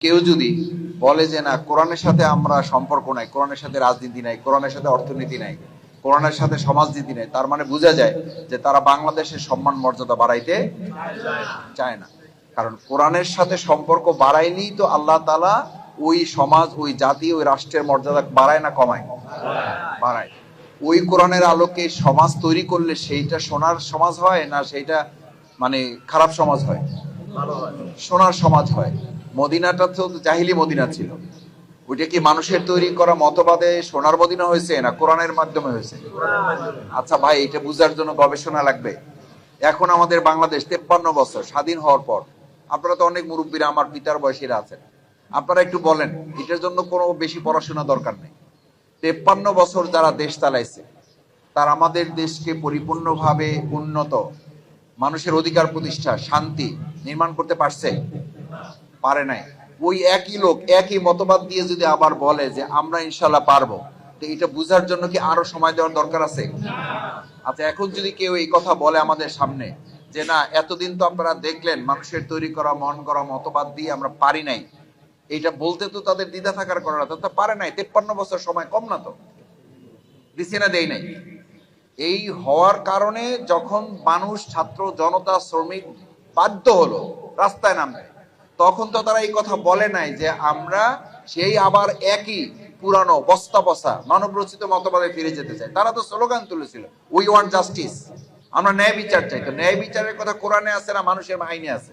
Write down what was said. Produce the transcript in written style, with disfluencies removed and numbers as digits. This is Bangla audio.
কেউ যদি বলে যে না কোরআনের সাথে আমরা সম্পর্ক নাই, কোরআনের সাথে রাজনীতি নাই, কোরআনের সাথে অর্থনীতি নাই, কোরআনের সাথে সমাজনীতি নাই, তার মানে বোঝা যায় যে তারা বাংলাদেশের সম্মান মর্যাদা বাড়াইতে চায় না। কারণ কোরআনের সাথে সম্পর্ক বাড়াইলেই তো আল্লাহ তাআলা ওই সমাজ, ওই জাতি, ওই রাষ্ট্রের মর্যাদা বাড়ায় না কমায়? বাড়ায়। ওই কোরআনের আলোকে সমাজ তৈরি করলে সেইটা সোনার সমাজ হয় না সেইটা মানে খারাপ সমাজ হয়? সোনার সমাজ হয়। মদিনাটা তো জাহিলি মদিনা ছিল। ওইটা কি মানুষের তৈরি করা মতবাদে সোনার মদিনা হয়েছে না কোরআনের মাধ্যমে হয়েছে? আচ্ছা ভাই, এটা বুঝার জন্য গবেষণা লাগবে। এখন আমাদের বাংলাদেশ 53 বছর স্বাধীন হওয়ার পর, আপনারা তো অনেক মুরব্বীরা আমার পিতার বয়সীরা আছেন, আপনারা একটু বলেন এটার জন্য কোনো বেশি পড়াশোনা দরকার নেই। 53 বছর যারা দেশ চালাইছে তার আমাদের দেশকে পরিপূর্ণভাবে উন্নত, মানুষের অধিকার প্রতিষ্ঠা, শান্তি নির্মাণ করতে পারছে? পারে নাই। ওই একই লোক একই মতবাদ দিয়ে যদি আবার বলে যে আমরা ইনশাল্লাহ পারবো, তো এটা বুঝার জন্য কি আরো সময় দেওয়ার দরকার আছে? আচ্ছা, এখন যদি কেউ এই কথা বলে আমাদের সামনে যে না এতদিন তো আপনারা দেখলেন মানুষের তৈরি করা মন করা মতবাদ দিয়ে আমরা পারি নাই, এটা বলতে তো তাদের দ্বিধা থাকার কারণ না, তো পারে নাই। 53 বছর সময় কম না তো? দিছে না দেই নাই? এই হওয়ার কারণে যখন মানুষ, ছাত্র জনতা, শ্রমিক বাধ্য হলো রাস্তায় নামতে, তখন তো তারা এই কথা বলে নাই যে আমরা সেই আবার একই পুরানো বস্তা বসা মানব রচিত মতবাদে ফিরে যেতে চাই। তারা তো স্লোগান তুলেছিল উই ওয়ান্ট জাস্টিস, আমরা ন্যায় বিচার চাই। তো ন্যায় বিচারের কথা কোরআনে আছে না মানুষের আইনে আছে?